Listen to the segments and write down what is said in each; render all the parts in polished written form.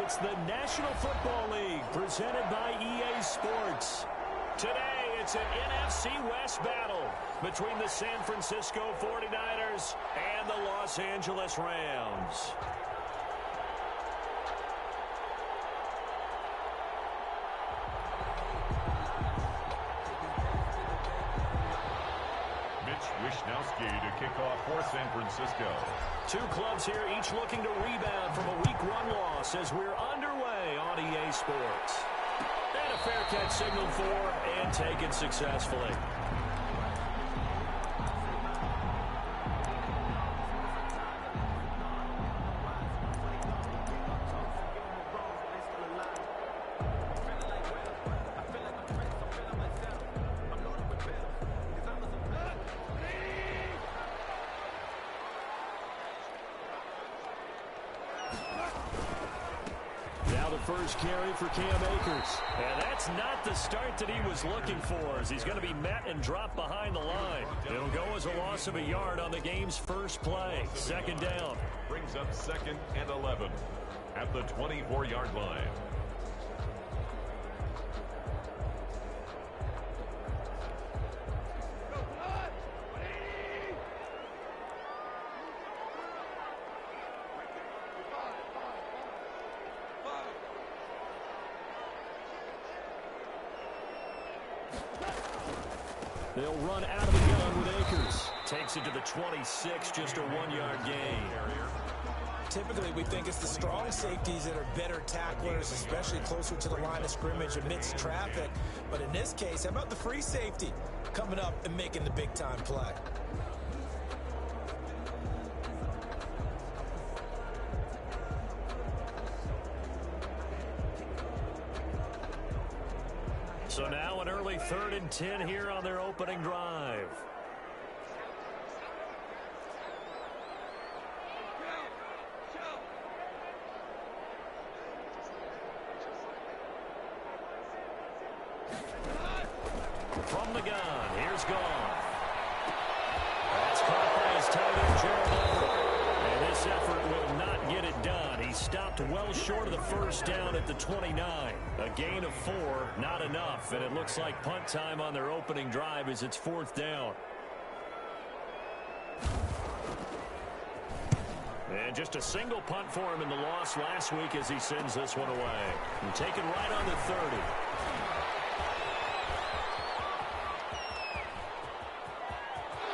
It's the National Football League presented by EA Sports. Today, it's an NFC West battle between the San Francisco 49ers and the Los Angeles Rams. Wishnowsky to kick off for San Francisco. Two clubs here, each looking to rebound from a Week 1 loss as we're underway on EA Sports. And a fair catch signaled for and taken successfully. First carry for Cam Akers. And that's not the start that he was looking for, as he's going to be met and dropped behind the line. It'll go as a loss of a yard on the game's first play. Second down. Brings up 2nd and 11 at the 24-yard line. They'll run out of the gun with Akers. Takes it to the 26, just a 1-yard gain. Typically, we think it's the strong safeties that are better tacklers, especially closer to the line of scrimmage amidst traffic. But in this case, how about the free safety coming up and making the big-time play? So now an early 3rd and 10 here on their opening drive. From the gun, here's Goff. That's caught by his tight end, Gerald Everett. And this effort will not get it done. He stopped well short of the first down at the 29. A gain of 4, not enough, and it looks like punt time on their opening drive as it's 4th down. And just a single punt for him in the loss last week as he sends this one away. And taken right on the 30.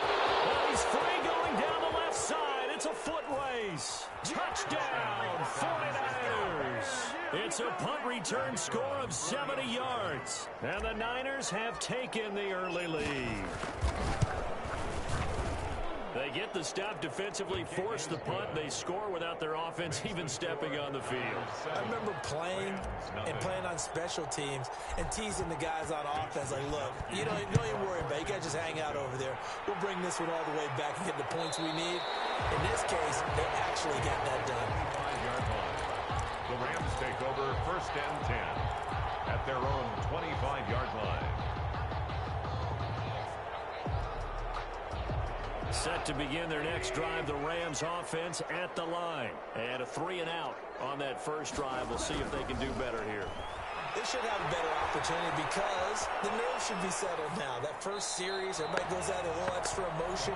Well, he's free going down the left side. It's a foot race. Touchdown, 49ers. It's a punt return score of 70 yards. And the Niners have taken the early lead. They get the stop defensively, force the punt. They score without their offense even stepping on the field. I remember playing on special teams and teasing the guys on offense like, look, don't even worry about it. You guys just hang out over there. We'll bring this one all the way back and get the points we need. In this case, they actually got that done. 5-yard line. The Rams take over 1st and 10 at their own 25-yard line. Set to begin their next drive, the Rams offense at the line. And a 3-and-out on that first drive. We'll see if they can do better here. They should have a better opportunity because the nerves should be settled now. That first series, everybody goes out a little extra emotion.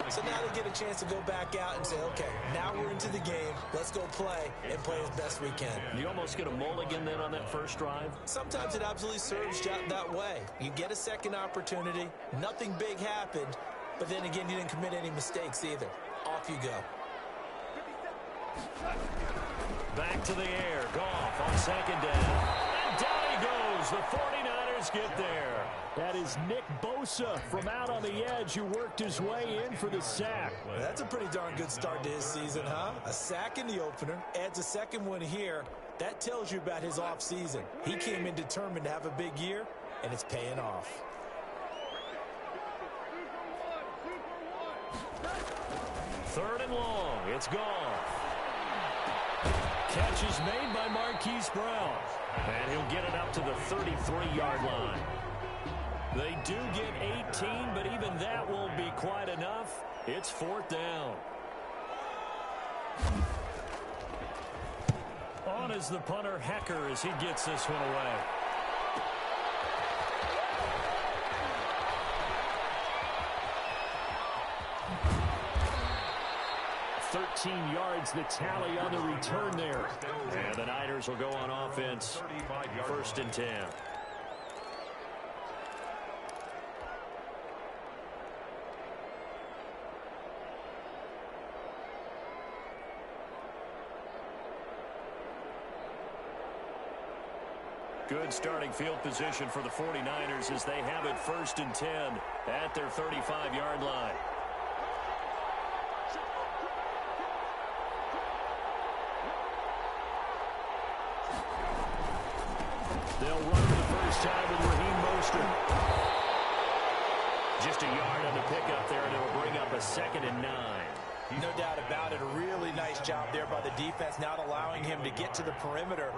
So now they get a chance to go back out and say, okay, now we're into the game. Let's go play and play as best we can. You almost get a mulligan then on that first drive? Sometimes it absolutely serves that way. You get a second opportunity. Nothing big happened. But then again, you didn't commit any mistakes either. Off you go. Back to the air. Goff on 2nd down. And down he goes. The 49ers get there. That is Nick Bosa from out on the edge who worked his way in for the sack. Well, that's a pretty darn good start to his season, huh? A sack in the opener. Adds a second one here. That tells you about his offseason. He came in determined to have a big year, and it's paying off. Third and long. It's Goff. Catch is made by Marquise Brown. And he'll get it up to the 33-yard line. They do get 18, but even that won't be quite enough. It's 4th down. On is the punter, Hecker, as he gets this one away. 13 yards, the tally on the return there. And the Niners will go on offense. 1st and 10. Good starting field position for the 49ers as they have it 1st and 10 at their 35-yard line. They'll run for the first time with Raheem Mostert. Just a yard on the pickup there, and it'll bring up a 2nd and 9. No doubt about it. A really nice job there by the defense, not allowing him to get to the perimeter.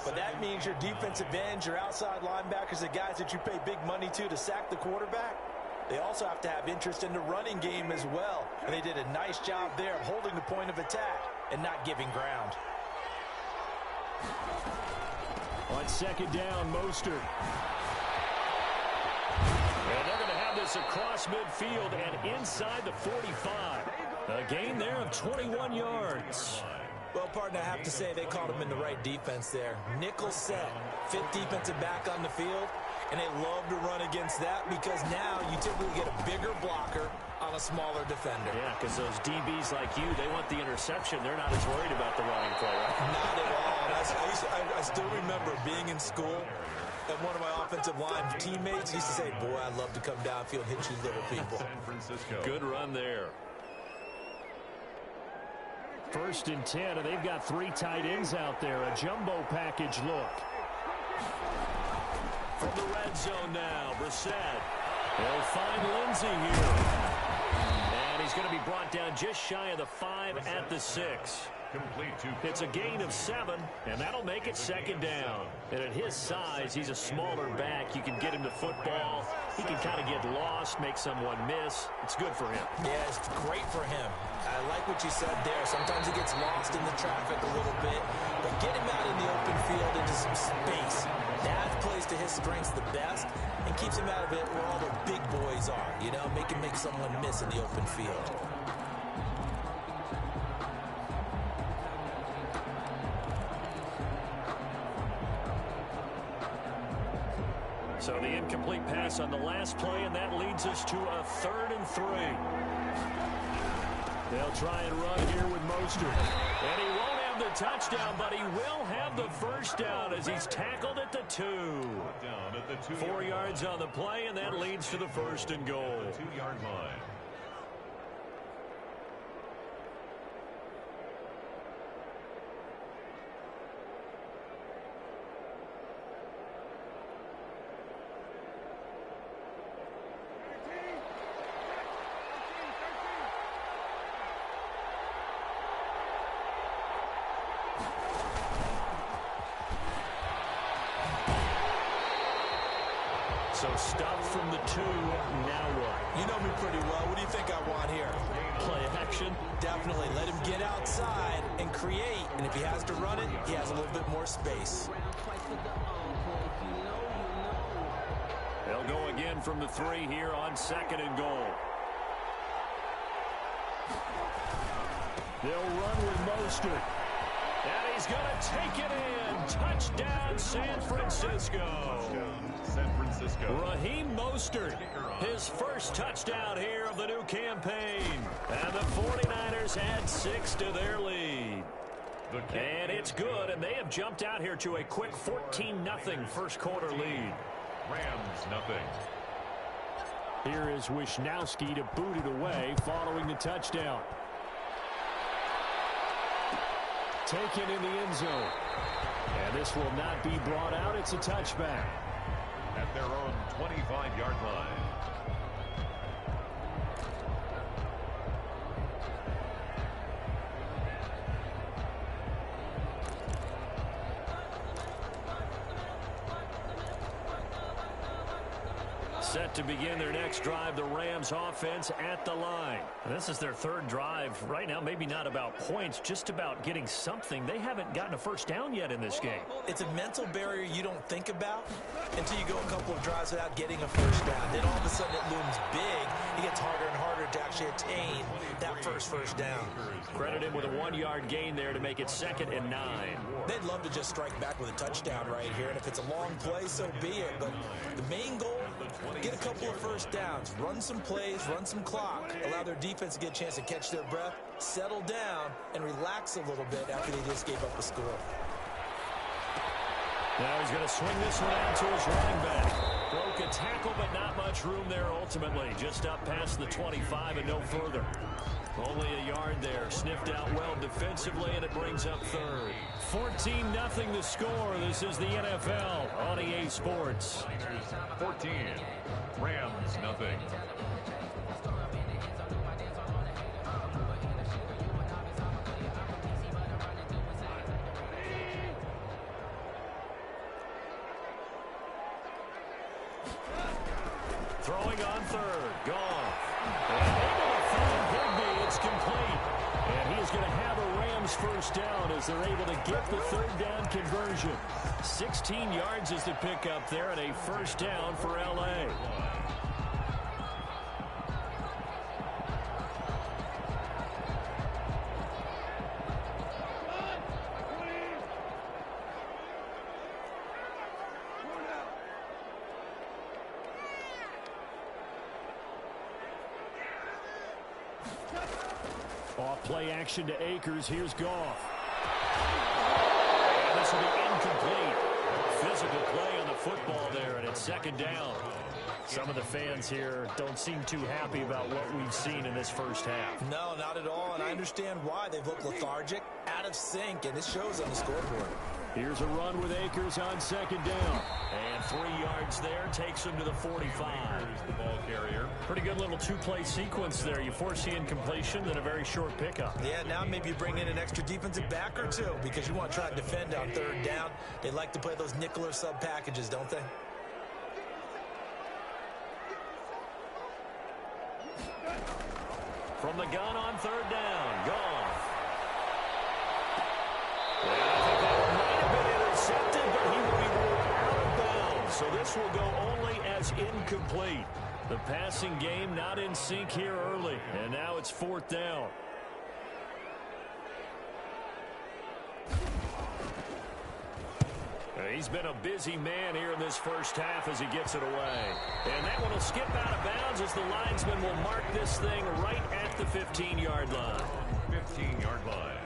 But that means your defensive ends, your outside linebackers, the guys that you pay big money to sack the quarterback, they also have to have interest in the running game as well. And they did a nice job there of holding the point of attack and not giving ground. On 2nd down, Mostert. And they're going to have this across midfield and inside the 45. A gain there of 21 yards. Well, partner, I have to say they called him in the right defense there. Nickel set, 5th defensive back on the field, and they love to run against that because now you typically get a bigger blocker on a smaller defender. Yeah, because those DBs like you, they want the interception. They're not as worried about the running play, right? Not at all. I still remember being in school, and one of my offensive line teammates used to say, boy, I'd love to come downfield and hit you little people. Good run there. 1st and 10, and they've got 3 tight ends out there. A jumbo package look. From the red zone now, Brissett. They'll find Lindsey here. And he's going to be brought down just shy of the 5 at the 6. It's a gain of 7, and that'll make it 2nd down. And at his size, he's a smaller back. You can get him to football. He can kind of get lost, make someone miss. It's good for him. Yeah, it's great for him. I like what you said there. Sometimes he gets lost in the traffic a little bit, but get him out in the open field into some space. That plays to his strengths the best and keeps him out of it where all the big boys are. You know, make someone miss in the open field. So the incomplete pass on the last play, and that leads us to a 3rd and 3. They'll try and run here with Mostert. And he won't have the touchdown, but he will have the 1st down as he's tackled at the 2. 4 yards on the play, and that leads to the 1st and goal. 2-yard line. So stop from the 2, now what? You know me pretty well. What do you think I want here? Play action? Definitely. Let him get outside and create. And if he has to run it, he has a little bit more space. They'll go again from the 3 here on 2nd and goal. They'll run with Mostert. And he's going to take it in. Touchdown, San Francisco. San Francisco. Raheem Mostert, his 1st touchdown here of the new campaign. And the 49ers add 6 to their lead. And it's good, and they have jumped out here to a quick 14-0 first quarter lead. Rams, nothing. Here is Wisnowski to boot it away following the touchdown. Taken in the end zone. And this will not be brought out. It's a touchback. At their own 25-yard line. Set to begin their next drive, the Rams offense at the line. This is their third drive. Right now, maybe not about points, just about getting something. They haven't gotten a first down yet in this game. It's a mental barrier you don't think about until you go a couple of drives without getting a first down. Then all of a sudden it looms big. It gets harder and harder to actually attain that first down. Credit him with a 1-yard gain there to make it 2nd and 9. They'd love to just strike back with a touchdown right here, and if it's a long play, so be it. But the main goal, get a couple of first downs, run some plays, run some clock, allow their defense to get a chance to catch their breath, settle down, and relax a little bit after they just gave up a score. Now he's going to swing this one out to his running back. Broke a tackle, but not much room there ultimately. Just up past the 25 and no further. Only a yard there. Sniffed out well defensively, and it brings up 3rd. 14-0 the score. This is the NFL on EA Sports. 14. Rams, nothing. Throwing on 3rd. Goff. And able to find Higbee. It's complete. And he is going to have a Rams first down as they're able to get the 3rd down conversion. 16 yards is the pickup there and a first down for L.A. Off play action to Akers. Here's Goff. And this will be incomplete. Physical play on the football there, and it's 2nd down. Some of the fans here don't seem too happy about what we've seen in this first half. No, not at all, and I understand why. They've looked lethargic, out of sync, and it shows on the scoreboard. Here's a run with Akers on 2nd down. And 3 yards there takes him to the 45. The ball carrier. Pretty good little 2-play sequence there. You force the incompletion, then a very short pickup. Yeah, now maybe you bring in an extra defensive back or two because you want to try to defend on 3rd down. They like to play those nickel or sub packages, don't they? From the gun on 3rd down. Goff. And I think that might have been intercepted, but he will be ruled out of bounds. So this will go only as incomplete. The passing game not in sync here early. And now it's 4th down. He's been a busy man here in this first half as he gets it away. And that one will skip out of bounds as the linesman will mark this thing right at the 15-yard line. 15-yard line.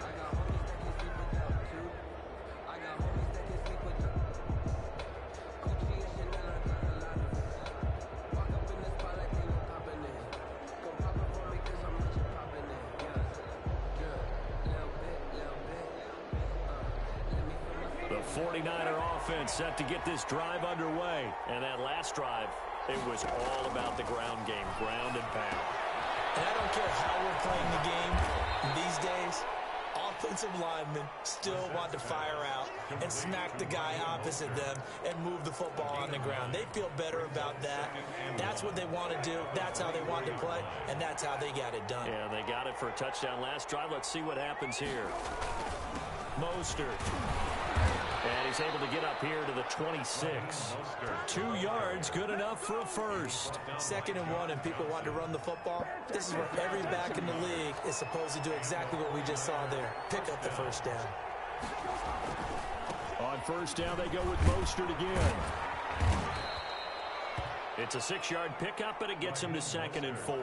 The 49er offense set to get this drive underway. And that last drive, it was all about the ground game, ground and pound. And I don't care how we're playing the game these days, offensive linemen still want to fire out and smack the guy opposite them and move the football on the ground. They feel better about that. That's what they want to do. That's how they want to play, and that's how they got it done. Yeah, they got it for a touchdown last drive. Let's see what happens here. Mostert. And he's able to get up here to the 26. 2 yards, good enough for a first. 2nd and 1, and people want to run the football. This is where every back in the league is supposed to do exactly what we just saw there. Pick up the first down. On first down, they go with Mostert again. It's a 6-yard pickup, but it gets him to 2nd and 4.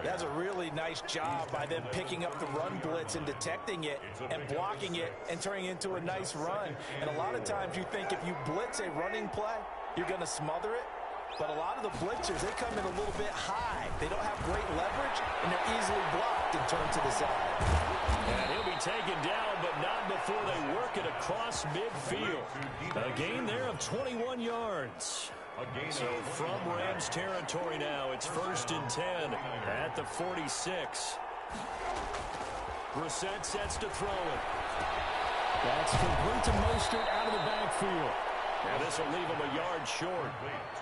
That's a really nice job by them picking up the run blitz and detecting it and blocking it and turning it into a nice run. And a lot of times you think if you blitz a running play, you're going to smother it. But a lot of the blitzers, they come in a little bit high. They don't have great leverage, and they're easily blocked and turned to the side. And he'll be taken down, but not before they work it across midfield. A gain there of 21 yards. So from Rams territory now, it's 1st and 10 at the 46. Brissett sets to throw it. That's complete to Mostert out of the backfield. And This will leave him a yard short.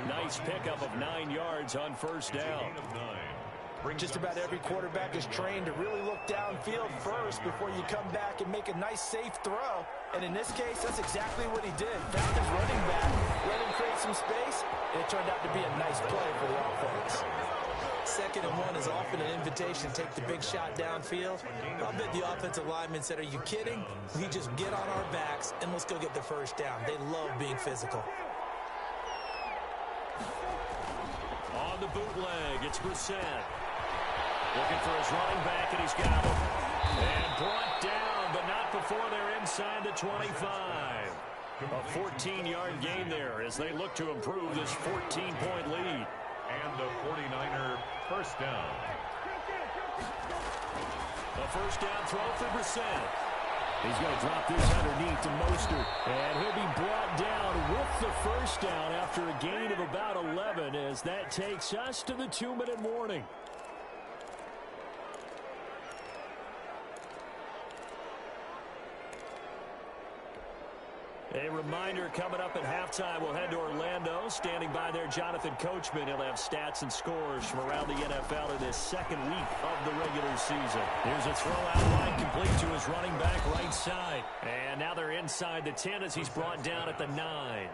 Nice pickup of 9 yards on first down. Just about every quarterback is trained to really look downfield first before you come back and make a nice, safe throw. And in this case, that's exactly what he did. Found his running back, let him create some space, and it turned out to be a nice play for the offense. 2nd and 1 is often an invitation to take the big shot downfield. I bet the offensive lineman said, are you kidding? We just get on our backs and let's go get the first down. They love being physical. On the bootleg, it's Brissett. Looking for his running back, and he's got him. And brought down, but not before they're inside the 25. A 14-yard gain there as they look to improve this 14-point lead. And the 49er first down. A first down throw for Brissett. He's going to drop this underneath to Mostert. And he'll be brought down with the first down after a gain of about 11 as that takes us to the 2-minute warning. A reminder coming up at halftime, we'll head to Orlando. Standing by there, Jonathan Coachman. He'll have stats and scores from around the NFL in this 2nd week of the regular season. Here's a throw out wide, complete to his running back right side. And now they're inside the 10 as he's brought down at the 9.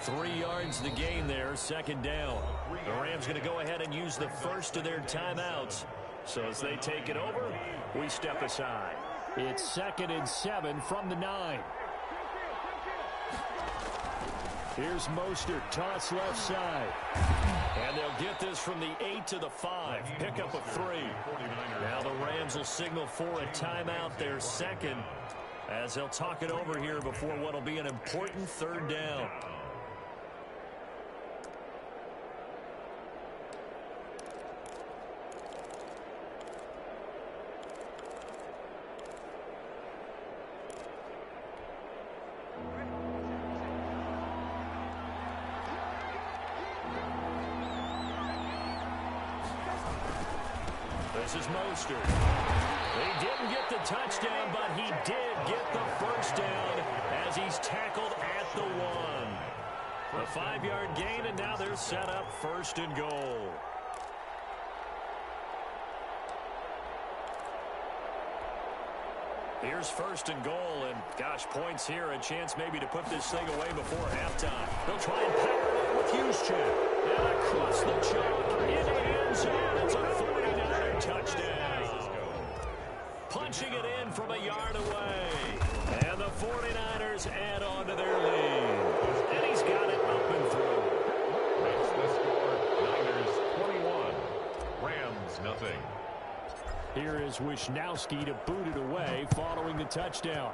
3 yards the gain there, 2nd down. The Rams going to go ahead and use the first of their timeouts. So as they take it over, we step aside. It's 2nd and 7 from the 9. Here's Mostert, toss left side. And they'll get this from the 8 to the 5. Pickup of 3. Now the Rams will signal for a timeout, their 2nd, as they'll talk it over here before what will be an important 3rd down. This is Mostert. He didn't get the touchdown, but he did get the first down as he's tackled at the 1. A 5-yard gain, and now they're set up 1st and goal. Here's 1st and goal, and gosh, points here, a chance maybe to put this thing away before halftime. They'll try and power it with Juszczyk. And across the chalk in the end zone. It's a 49er touchdown. Punching it in from a yard away. And the 49ers add on to their lead. And he's got it up and through. Makes the score Niners 21, Rams nothing. Here is Wisnowski to boot it away following the touchdown.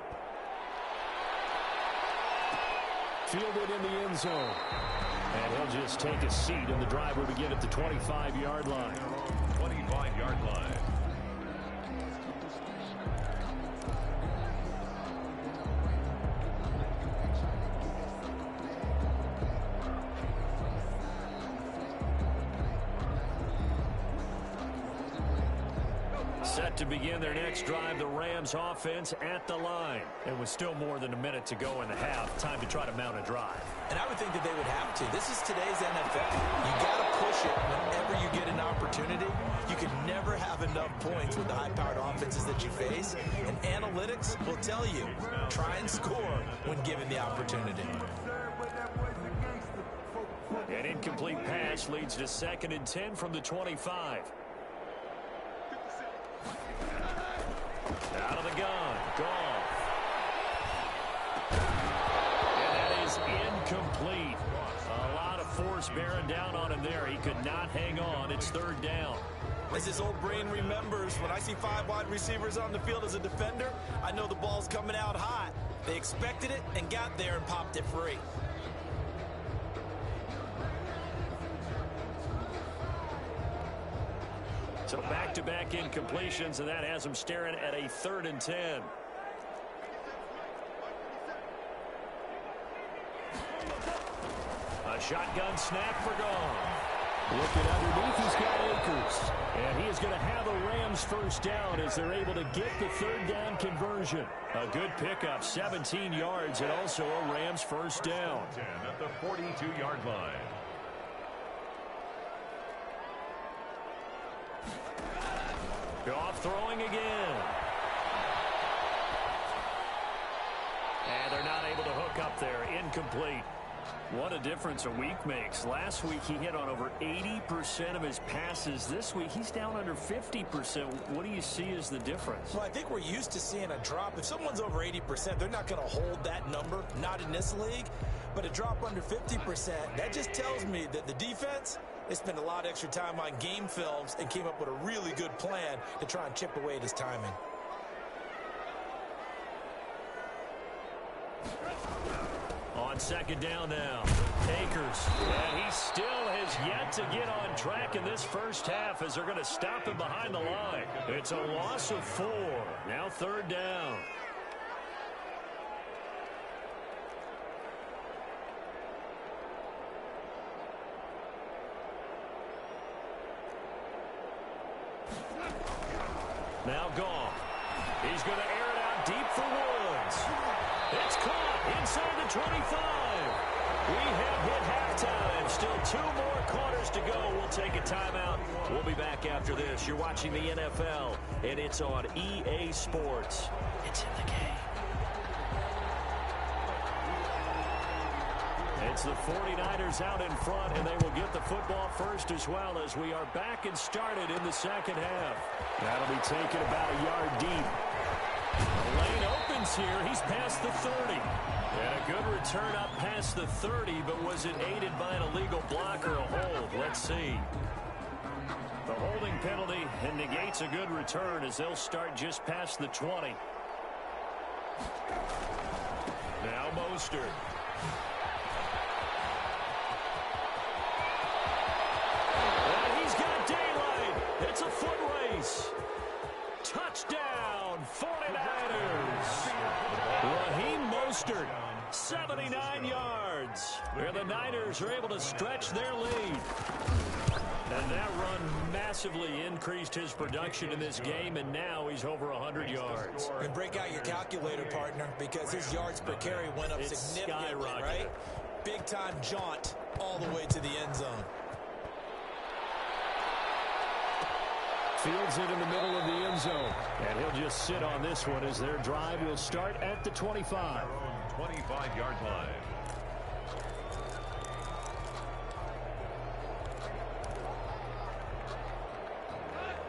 Fielded in the end zone. And he'll just take a seat, and the drive will begin at the 25-yard line. 25-yard line. Set to begin their next drive, the Rams offense at the line. And with still more than a minute to go in the half, time to try to mount a drive. And I would think that they would have to. This is today's NFL. You got to push it whenever you get an opportunity. You can never have enough points with the high-powered offenses that you face. And analytics will tell you, try and score when given the opportunity. An incomplete pass leads to 2nd and 10 from the 25. Out of the gun, Goff. And that is incomplete. A lot of force bearing down on him there. He could not hang on. It's 3rd down. As his old brain remembers, when I see 5 wide receivers on the field as a defender, I know the ball's coming out hot. They expected it and got there and popped it free. So back-to-back incompletions, and that has him staring at a 3rd and 10. A shotgun snap for Goff. Looking underneath, he's got Akers. And he is going to have a Rams first down as they're able to get the third down conversion. A good pickup, 17 yards, and also a Rams first down. 10 at the 42-yard line. Goff throwing again. And they're not able to hook up there. Incomplete. What a difference a week makes. Last week he hit on over 80% of his passes. This week he's down under 50%. What do you see as the difference? Well, I think we're used to seeing a drop. If someone's over 80%, they're not going to hold that number, not in this league. But a drop under 50%, that just tells me that the defense, they spent a lot of extra time on game films and came up with a really good plan to try and chip away at his timing. On second down now, Akers. And he still has yet to get on track in this first half as they're going to stop him behind the line. It's a loss of 4. Now third down. Now Goff. He's going to air it out deep for Woods. It's caught inside the 25. We have hit halftime. Still 2 more quarters to go. We'll take a timeout. We'll be back after this. You're watching the NFL, and it's on EA Sports. It's in the game. It's the 49ers out in front, and they will get the football first as well as we are back and started in the second half. That'll be taken about a yard deep. The lane opens here. He's past the 30. And a good return up past the 30, but was it aided by an illegal block or a hold? Let's see. The holding penalty and negates a good return as they'll start just past the 20. Now Mostert. It's a foot race. Touchdown, 49ers. Raheem Mostert, 79 yards. Where the Niners are able to stretch their lead. And that run massively increased his production in this game, and now he's over 100 yards. And break out your calculator, partner, because his yards per carry went up significantly, right? Big-time jaunt all the way to the end zone. Fields it in the middle of the end zone. And he'll just sit on this one as their drive will start at the 25. 25-yard line.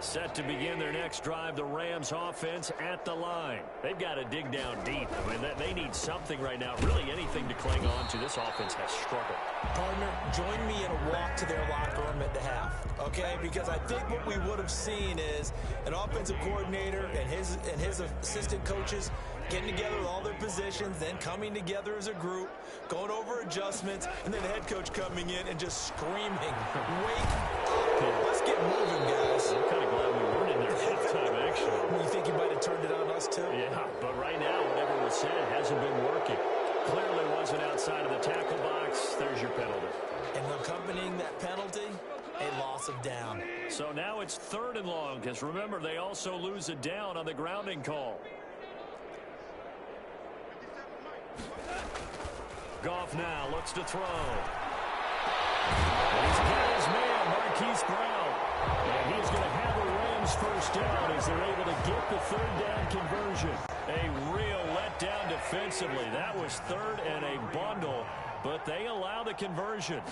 Set to begin their next drive, the Rams offense at the line. They've got to dig down deep. I mean, they need something right now, really anything to cling on to. This offense has struggled. Partner, join me in a walk to their locker room at the half, okay? Because I think what we would have seen is an offensive coordinator and his assistant coaches getting together with all their positions, then coming together as a group, going over adjustments, and then the head coach coming in and just screaming, wake up, let's get moving, guys. I'm kind of glad we weren't in there halftime, actually. You think you might have turned it on us, too? Yeah, but right now, whatever was said hasn't been working. Clearly wasn't outside of the tackle box. There's your penalty. And accompanying that penalty, a loss of down. So now it's 3rd and long, because remember, they also lose a down on the grounding call. Goff now looks to throw. And he's got his man, Marquise Brown. And he's going to have a Rams first down as they're able to get the third down conversion. A real letdown defensively. That was 3rd and a bundle, but they allow the conversion.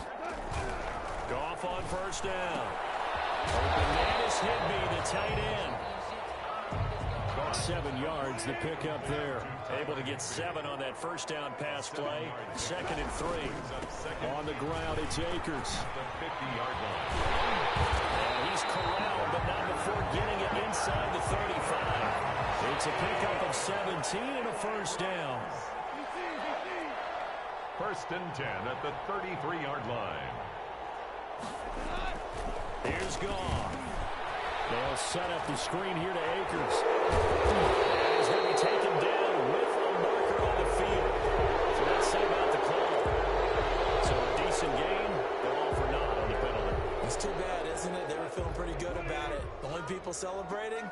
Goff on first down. Open man is Higbee, the tight end. 7 yards, the pickup there. Able to get 7 on that first down pass play. 2nd and 3. On the ground, it's Akers. The 50-yard line. And he's corralled, but not before getting it inside the 35. It's a pickup of 17 and a first down. 1st and 10 at the 33-yard line. Here's Goff. They'll set up the screen here to Akers. And he's going to be taken down with a marker on the field. So let's see about the call. So a decent game, they'll offer not on the penalty. It's too people celebrating?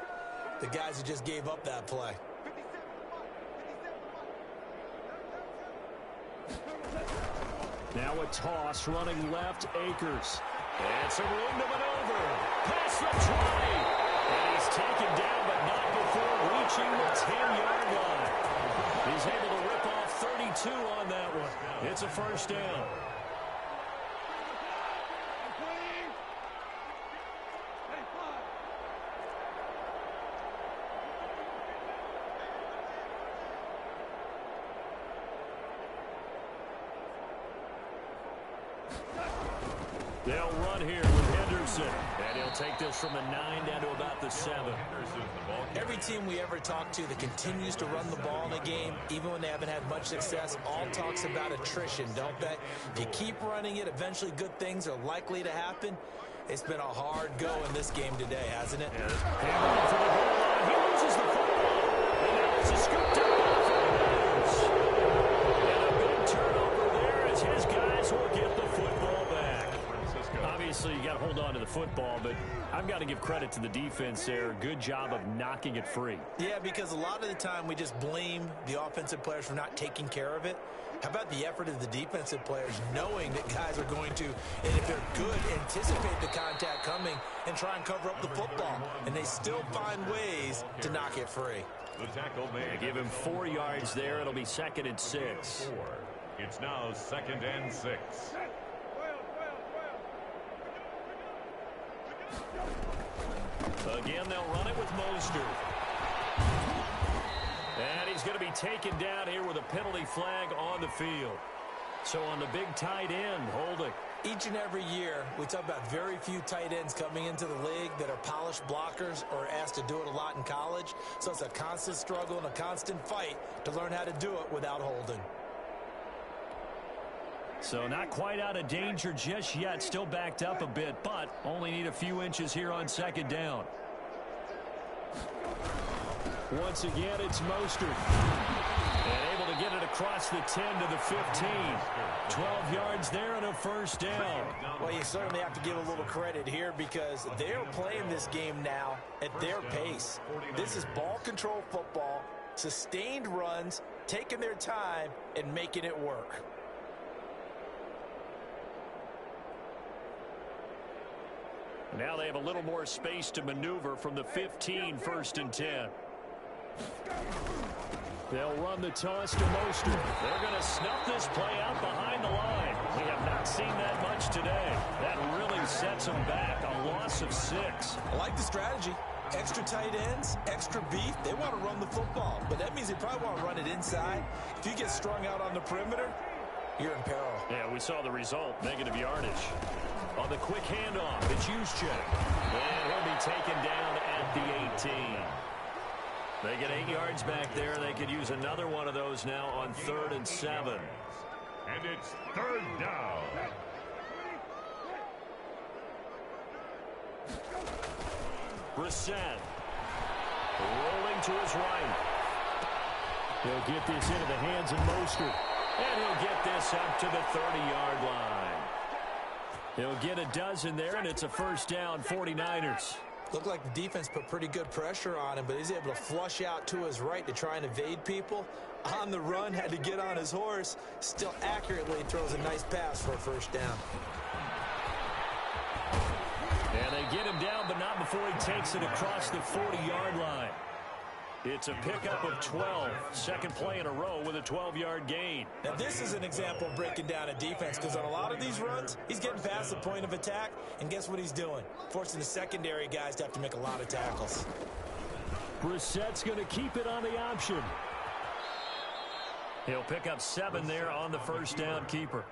The guys who just gave up that play. Now a toss running left, Akers. And some room to maneuver. Pass the 20. And he's taken down, but not before reaching the 10-yard line. He's able to rip off 32 on that one. It's a first down. They'll run here with Henderson. And he'll take this from the 9 down to about the 7. Every team we ever talk to that continues to run the ball in a game, even when they haven't had much success, all talks about attrition, don't they? If you keep running it, eventually good things are likely to happen. It's been a hard go in this game today, hasn't it? Hammer for the goal line. He loses the football. And now it's a scoop down for the Bears. And a big turnover there as his guys will get the football back. Obviously, you got to hold on to the football, but I've got to give credit to the defense there. Good job of knocking it free. Yeah, because a lot of the time we just blame the offensive players for not taking care of it. How about the effort of the defensive players knowing that guys are going to, and if they're good, anticipate the contact coming and try and cover up the football. And they still find ways to knock it free. The tackle made. They give him 4 yards there. It'll be 2nd and 6. It's now 2nd and 6. Again, they'll run it with Mostert. And he's going to be taken down here with a penalty flag on the field. So on the big tight end, holding. Each and every year, we talk about very few tight ends coming into the league that are polished blockers or asked to do it a lot in college. So it's a constant struggle and a constant fight to learn how to do it without holding. So not quite out of danger just yet. Still backed up a bit, but only need a few inches here on 2nd down. Once again, it's Mostert. And able to get it across the 10 to the 15. 12 yards there and a first down. Well, you certainly have to give a little credit here because they're playing this game now at their pace. This is ball control football, sustained runs, taking their time, and making it work. Now they have a little more space to maneuver from the 15, 1st and 10. They'll run the toss to Mostert. They're going to snuff this play out behind the line. We have not seen that much today. That really sets them back. A loss of 6. I like the strategy. Extra tight ends, extra beef. They want to run the football, but that means they probably want to run it inside. If you get strung out on the perimeter, you're in peril. Yeah, we saw the result. Negative yardage. On the quick handoff, it's Juszczyk. And he'll be taken down at the 18. They get 8 yards back there. They could use another one of those now on 3rd and 7. And it's 3rd down. Brissett. Rolling to his right. He'll get this into the hands of Mostert. And he'll get this up to the 30-yard line. He'll get a dozen there, and it's a first down, 49ers. Looked like the defense put pretty good pressure on him, but he's able to flush out to his right to try and evade people. On the run, had to get on his horse. Still accurately throws a nice pass for a first down. And they get him down, but not before he takes it across the 40-yard line. It's a pickup of 12. Second play in a row with a 12-yard gain. Now, this is an example of breaking down a defense because on a lot of these runs, he's getting past the point of attack, and guess what he's doing? Forcing the secondary guys to have to make a lot of tackles. Brissett's going to keep it on the option. He'll pick up 7 there on the first down keeper.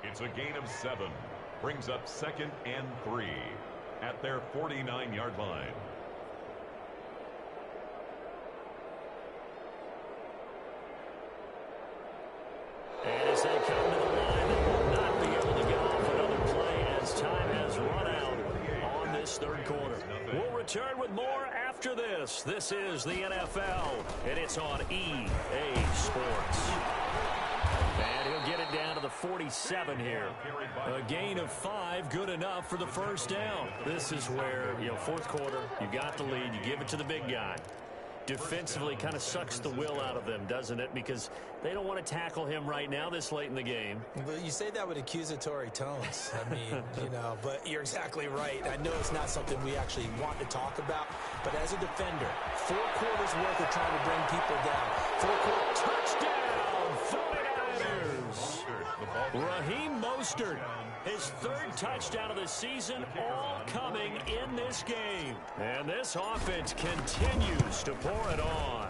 It's a gain of 7. Brings up 2nd and 3 at their 49-yard line. And as they come to the line, they will not be able to get off another play as time has run out on this 3rd quarter. We'll return with more after this. This is the NFL, and it's on EA Sports. And he'll get it down to the 47 here. A gain of 5, good enough for the first down. This is where, fourth quarter, you got the lead, you give it to the big guy. Defensively kind of sucks the will out of them, doesn't it? Because they don't want to tackle him right now this late in the game. But you say that with accusatory tones. I mean, but you're exactly right. I know it's not something we actually want to talk about, but as a defender, 4 quarters worth of trying to bring people down. 4-quarter touchdown, 49ers. Raheem Mostert, his 3rd touchdown of the season, all coming in this game. And this offense continues to pour it on.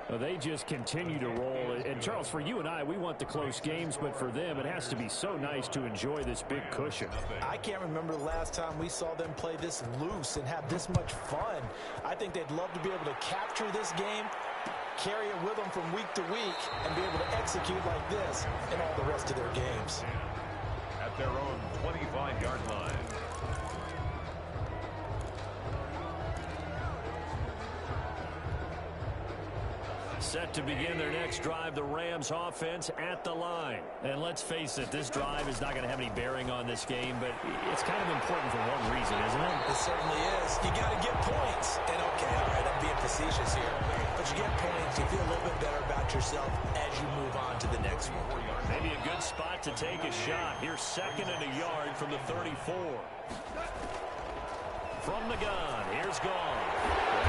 Well, they just continue to roll. And, Charles, for you and I, we want the close games, but for them, it has to be so nice to enjoy this big cushion. I can't remember the last time we saw them play this loose and have this much fun. I think they'd love to be able to capture this game, carry it with them from week to week, and be able to execute like this in all the rest of their games. At their own 25-yard line. Set to begin their next drive, the Rams offense at the line. And let's face it, this drive is not going to have any bearing on this game, but it's kind of important for one reason, isn't it? It certainly is. You got to get points. And okay, all right, I'm being facetious here. But you get points, you feel a little bit better about yourself as you move on to the next one. Maybe a good spot to take a shot. Here's 2nd and a yard from the 34. From the gun, here's Gone.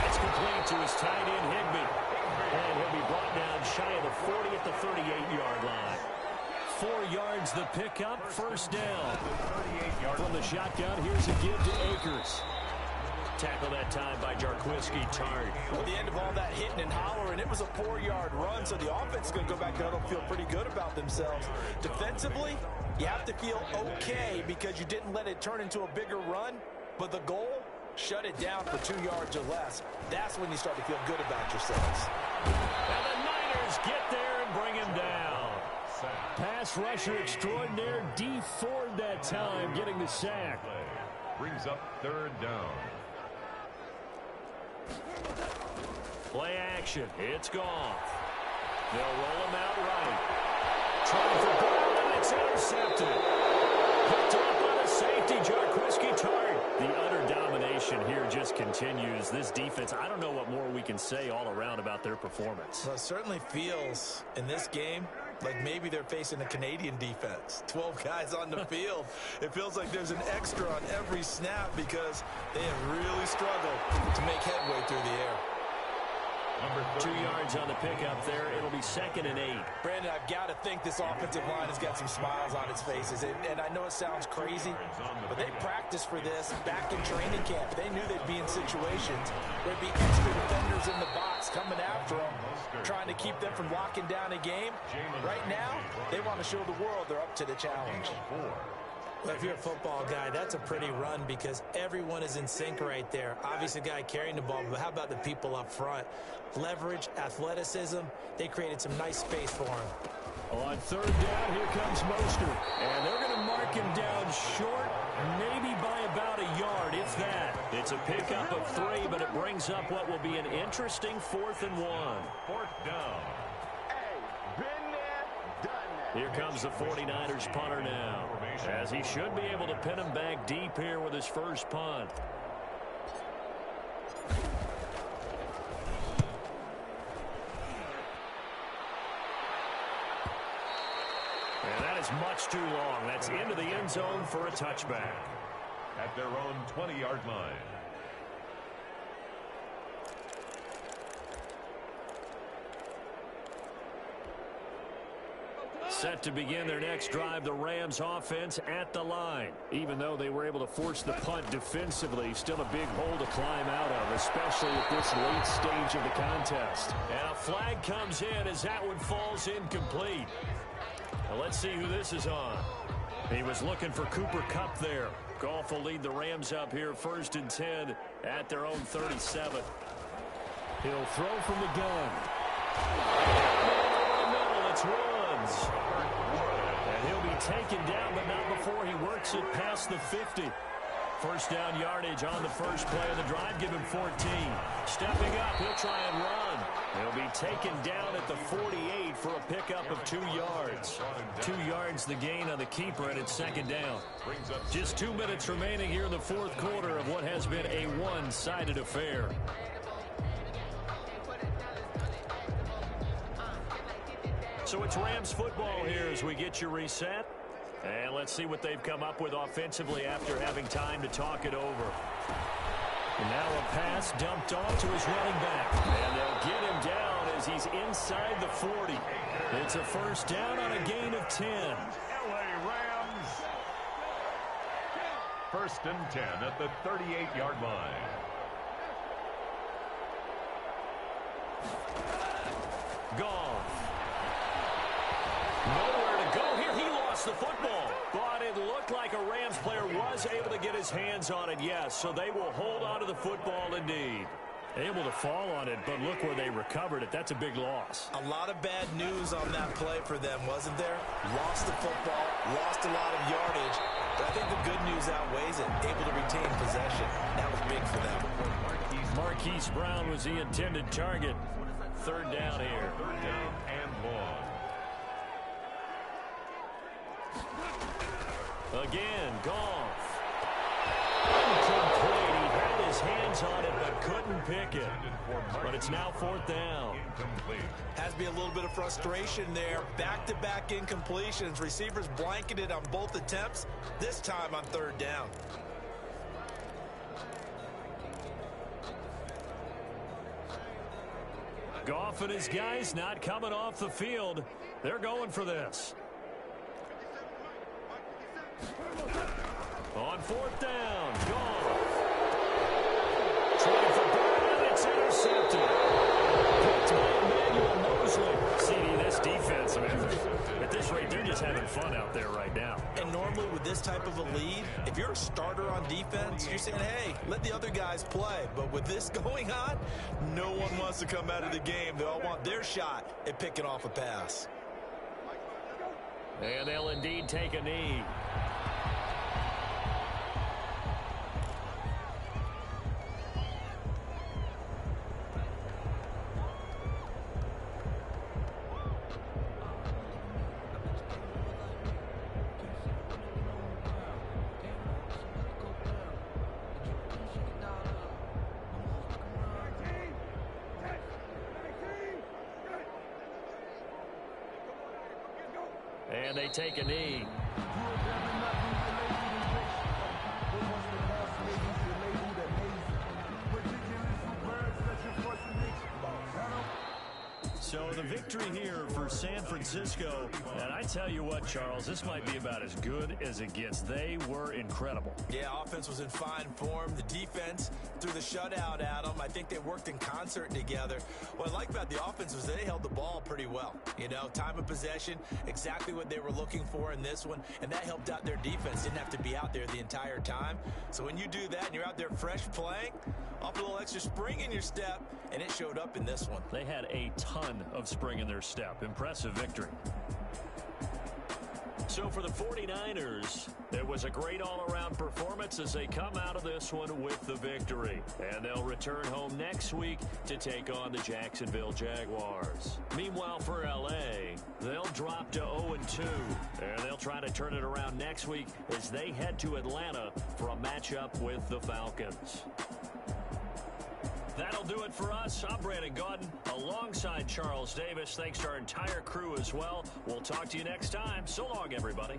That's complete to his tight end, Higbee. And he'll be brought down shy of the 40 at the 38-yard line. 4 yards the pickup, first down. From the shotgun, here's a give to Akers. Tackle that time by Jarquiski Tartt. At the end of all that hitting and hollering, it was a 4-yard run, so the offense is going to go back down and feel pretty good about themselves. Defensively, you have to feel okay because you didn't let it turn into a bigger run, but the goal, shut it down for 2 yards or less. That's when you start to feel good about yourselves. And the Niners get there and bring him down. Pass rusher extraordinaire, D Ford that time, getting the sack. Brings up 3rd down. Play action. It's Goff. They'll roll him out right. Trying for Brown, and it's intercepted. Picked up by the safety, Jarquiski Tartt. The utter domination here just continues. This defense, I don't know what more we can say all around about their performance. Well, it certainly feels in this game like maybe they're facing a Canadian defense. 12 guys on the field. It feels like there's an extra on every snap because they have really struggled to make headway through the air. 2 yards on the pickup there. It'll be 2nd and 8. Brandon, I've got to think this offensive line has got some smiles on its faces. And I know it sounds crazy, but they practiced for this back in training camp. They knew they'd be in situations where there'd be extra defenders in the box coming after them, trying to keep them from locking down a game. Right now, they want to show the world they're up to the challenge. Well, if you're a football guy, that's a pretty run because everyone is in sync right there. Obviously, the guy carrying the ball, but how about the people up front? Leverage, athleticism, they created some nice space for him. On 3rd down, here comes Mostert. And they're going to mark him down short, maybe by about a yard, if that. It's a pickup of 3, but it brings up what will be an interesting 4th and 1. 4th down. Here comes the 49ers punter now, as he should be able to pin him back deep here with his first punt. And that is much too long. That's into the end zone for a touchback. At their own 20-yard line. Set to begin their next drive, the Rams offense at the line. Even though they were able to force the punt defensively, still a big hole to climb out of, especially at this late stage of the contest. And a flag comes in as that one falls incomplete. Now let's see who this is on. He was looking for Cooper Kupp there. Goff will lead the Rams up here 1st and 10 at their own 37. He'll throw from the gun. It's Woods. And he'll be taken down, but not before he works it past the 50. First down yardage on the first play of the drive. Give him 14. Stepping up, he'll try and run. He'll be taken down at the 48 for a pickup of 2 yards. 2 yards the gain on the keeper, and it's second down. Just 2 minutes remaining here in the fourth quarter of what has been a one-sided affair. So it's Rams football here as we get you reset. And let's see what they've come up with offensively after having time to talk it over. And now a pass dumped off to his running back. And they'll get him down as he's inside the 40. It's a first down on a gain of 10. LA Rams. First and 10 at the 38-yard line. Gone. Nowhere to go here. He lost the football. But it looked like a Rams player was able to get his hands on it, yes. So they will hold on to the football indeed. Able to fall on it, but look where they recovered it. That's a big loss. A lot of bad news on that play for them, wasn't there? Lost the football, lost a lot of yardage, but I think the good news outweighs it. Able to retain possession. That was big for them. Marquise Brown was the intended target. Third down here. Third down and long. Again, Goff. Incomplete. He had his hands on it but couldn't pick it. But it's now fourth down. Incomplete. Has to be a little bit of frustration there. Back-to-back incompletions. Receivers blanketed on both attempts, this time on third down. Goff and his guys not coming off the field. They're going for this. On fourth down, Goff. Trying for Brown, it's intercepted. Picked by Emmanuel Mosley. CD, this defense, I mean, at this rate, they're just having fun out there right now. And normally with this type of a lead, if you're a starter on defense, you're saying, hey, let the other guys play. But with this going on, no one wants to come out of the game. They all want their shot at picking off a pass. And they'll indeed take a knee. And they take a knee. So the victory here for San Francisco, and I tell you what, Charles, this might be about as good as it gets. They were incredible. Yeah, offense was in fine form. The defense threw the shutout at them. I think they worked in concert together. What I like about the offense was they held the ball pretty well. You know, time of possession, exactly what they were looking for in this one, and that helped out their defense. Didn't have to be out there the entire time. So when you do that and you're out there fresh playing, off a little extra spring in your step, and it showed up in this one. They had a ton of spring in their step. Impressive victory. So for the 49ers, it was a great all-around performance as they come out of this one with the victory. And they'll return home next week to take on the Jacksonville Jaguars. Meanwhile, for L.A., they'll drop to 0-2. And they'll try to turn it around next week as they head to Atlanta for a matchup with the Falcons. That'll do it for us. I'm Brandon Gaudin alongside Charles Davis. Thanks to our entire crew as well. We'll talk to you next time. So long, everybody.